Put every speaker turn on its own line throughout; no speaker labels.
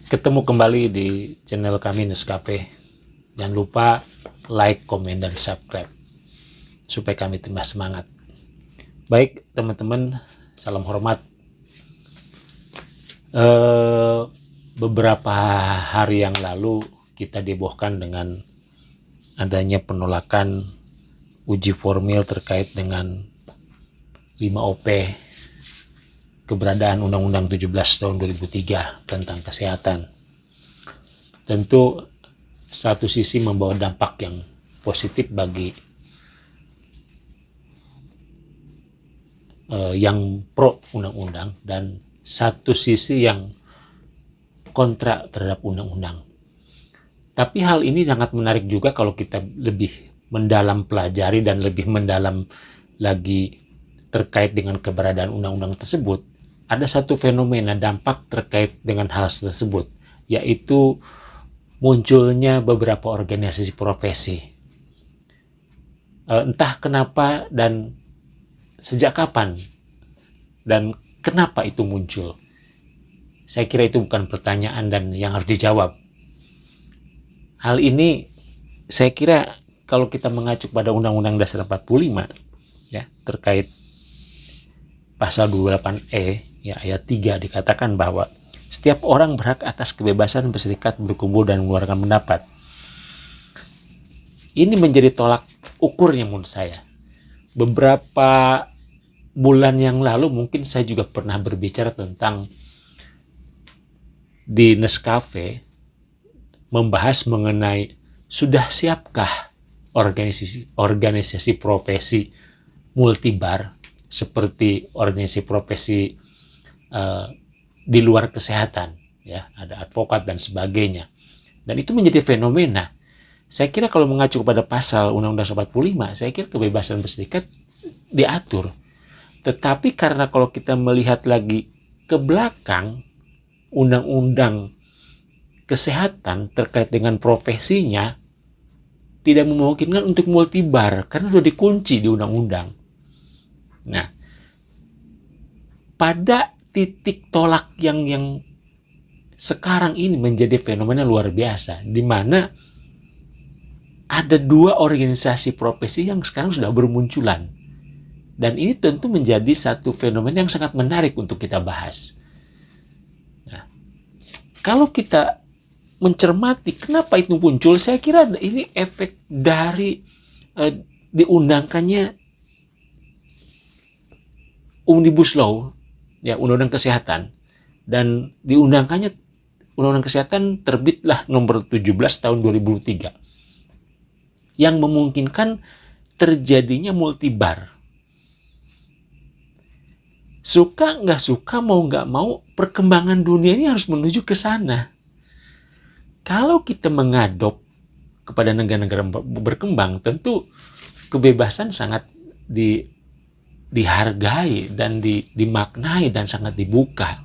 Ketemu kembali di channel kami Nescafe. Jangan lupa like, komen, dan subscribe supaya kami tambah semangat. Baik teman-teman, salam hormat. Beberapa hari yang lalu kita dibohkan dengan adanya penolakan uji formil terkait dengan 5OP keberadaan Undang-Undang 17 tahun 2003 tentang kesehatan. Tentu satu sisi membawa dampak yang positif bagi yang pro undang-undang, dan satu sisi yang kontra terhadap undang-undang. Tapi hal ini sangat menarik juga kalau kita lebih mendalam pelajari dan lebih mendalam lagi terkait dengan keberadaan undang-undang tersebut. Ada satu fenomena dampak terkait dengan hal tersebut, yaitu munculnya beberapa organisasi profesi. Entah kenapa dan sejak kapan dan kenapa itu muncul. Saya kira itu bukan pertanyaan dan yang harus dijawab. Hal ini saya kira kalau kita mengacu pada Undang-Undang Dasar 45 ya, terkait pasal 28E ya, ayat 3 dikatakan bahwa setiap orang berhak atas kebebasan berserikat, berkumpul, dan mengeluarkan pendapat. Ini menjadi tolak ukurnya menurut saya. Beberapa bulan yang lalu mungkin saya juga pernah berbicara tentang di Nescafe membahas mengenai sudah siapkah organisasi profesi multibar seperti organisasi profesi di luar kesehatan, ya, ada advokat dan sebagainya. Dan itu menjadi fenomena. Saya kira kalau mengacu kepada pasal Undang-Undang 45, saya kira kebebasan berserikat diatur. Tetapi karena kalau kita melihat lagi ke belakang, Undang-Undang Kesehatan terkait dengan profesinya tidak memungkinkan untuk multibar karena sudah dikunci di undang-undang. Nah, pada titik tolak yang sekarang ini menjadi fenomena luar biasa, di mana ada dua organisasi profesi yang sekarang sudah bermunculan. Dan ini tentu menjadi satu fenomena yang sangat menarik untuk kita bahas. Nah, kalau kita mencermati kenapa itu muncul, saya kira ini efek dari diundangkannya Omnibus Law, ya, Undang-Undang Kesehatan, dan diundangkannya Undang-Undang Kesehatan terbitlah nomor 17 tahun 2003 yang memungkinkan terjadinya multibar. Suka nggak suka, mau nggak mau, perkembangan dunia ini harus menuju ke sana. Kalau kita mengadop kepada negara-negara berkembang, tentu kebebasan sangat dihargai dan dimaknai dan sangat dibuka.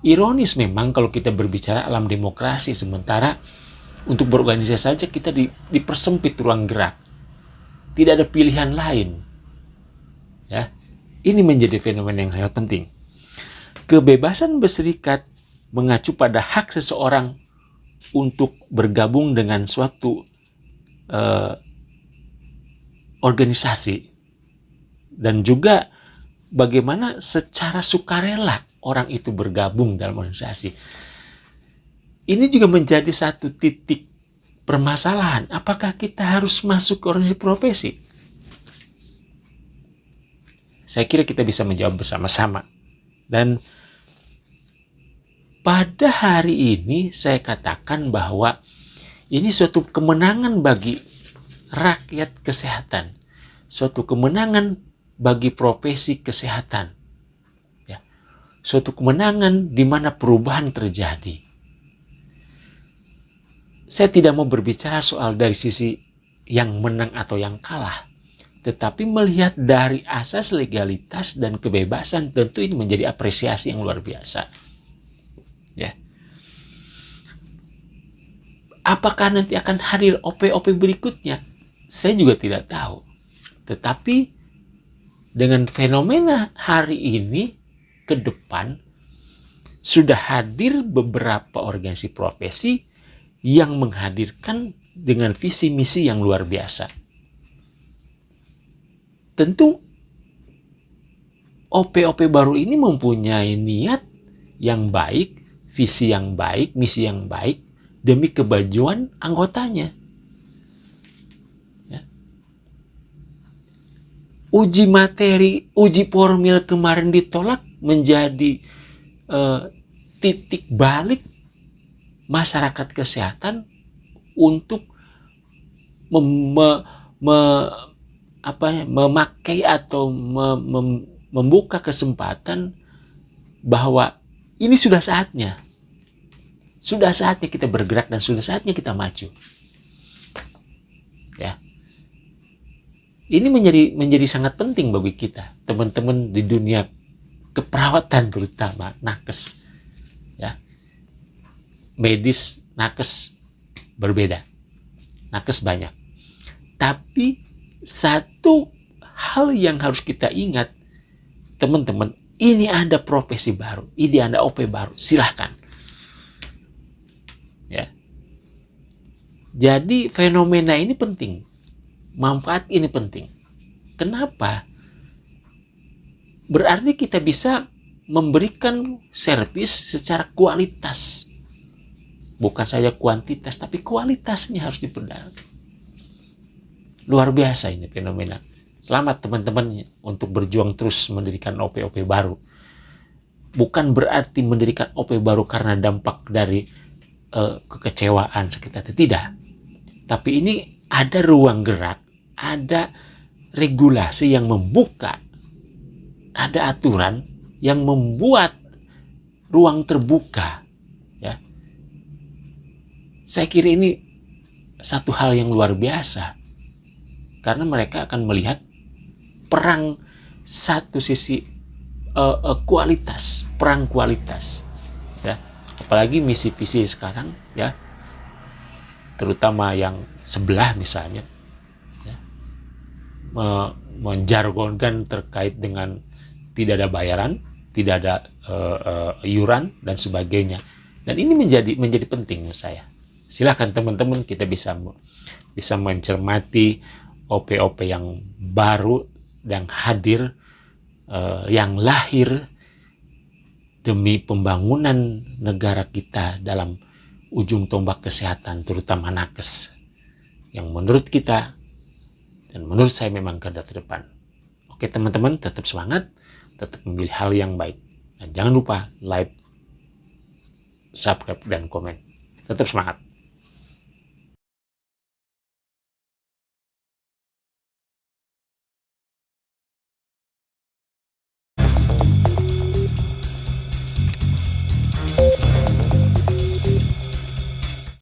Ironis memang kalau kita berbicara alam demokrasi, sementara untuk berorganisasi saja kita dipersempit ruang gerak. Tidak ada pilihan lain. Ya, ini menjadi fenomena yang sangat penting. Kebebasan berserikat mengacu pada hak seseorang untuk bergabung dengan suatu organisasi, dan juga bagaimana secara sukarela orang itu bergabung dalam organisasi. Ini juga menjadi satu titik permasalahan. Apakah kita harus masuk ke organisasi profesi? Saya kira kita bisa menjawab bersama-sama. Dan pada hari ini saya katakan bahwa ini suatu kemenangan bagi rakyat kesehatan, suatu kemenangan bagi profesi kesehatan, ya, suatu kemenangan di mana perubahan terjadi. Saya tidak mau berbicara soal dari sisi yang menang atau yang kalah, tetapi melihat dari asas legalitas dan kebebasan, tentu ini menjadi apresiasi yang luar biasa. Ya. Apakah nanti akan hadir OP-OP berikutnya? Saya juga tidak tahu. Tetapi dengan fenomena hari ini ke depan, sudah hadir beberapa organisasi profesi yang menghadirkan dengan visi misi yang luar biasa. Tentu OP-OP baru ini mempunyai niat yang baik, visi yang baik, misi yang baik demi kemajuan anggotanya. Ya. Uji materi, uji formil kemarin ditolak menjadi titik balik masyarakat kesehatan untuk memakai atau membuka kesempatan bahwa ini sudah saatnya kita bergerak dan sudah saatnya kita maju. Ya, ini menjadi sangat penting bagi kita, teman-teman di dunia keperawatan, terutama nakes. Ya, medis nakes berbeda, nakes banyak. Tapi satu hal yang harus kita ingat, teman-teman, ini ada profesi baru, ini ada OP baru, silahkan. Ya. Jadi fenomena ini penting, manfaat ini penting. Kenapa? Berarti kita bisa memberikan servis secara kualitas. Bukan saja kuantitas, tapi kualitasnya harus diperdalam. Luar biasa ini fenomena. Selamat teman-teman untuk berjuang terus mendirikan OP-OP baru. Bukan berarti mendirikan OP baru karena dampak dari kekecewaan sekitar itu. Tidak. Tapi ini ada ruang gerak, ada regulasi yang membuka, ada aturan yang membuat ruang terbuka. Ya. Saya kira ini satu hal yang luar biasa. Karena mereka akan melihat perang satu sisi kualitas, perang kualitas. Ya. Apalagi misi visi sekarang, ya, terutama yang sebelah misalnya, ya, menjargonkan terkait dengan tidak ada bayaran, tidak ada iuran dan sebagainya. Dan ini menjadi penting menurut saya. Silakan teman-teman, kita bisa mencermati OP-OP yang baru yang hadir, yang lahir demi pembangunan negara kita dalam ujung tombak kesehatan, terutama nakes, yang menurut kita dan menurut saya memang garda terdepan. Oke teman-teman, tetap semangat, tetap memilih hal yang baik, dan jangan lupa like, subscribe, dan komen. Tetap semangat.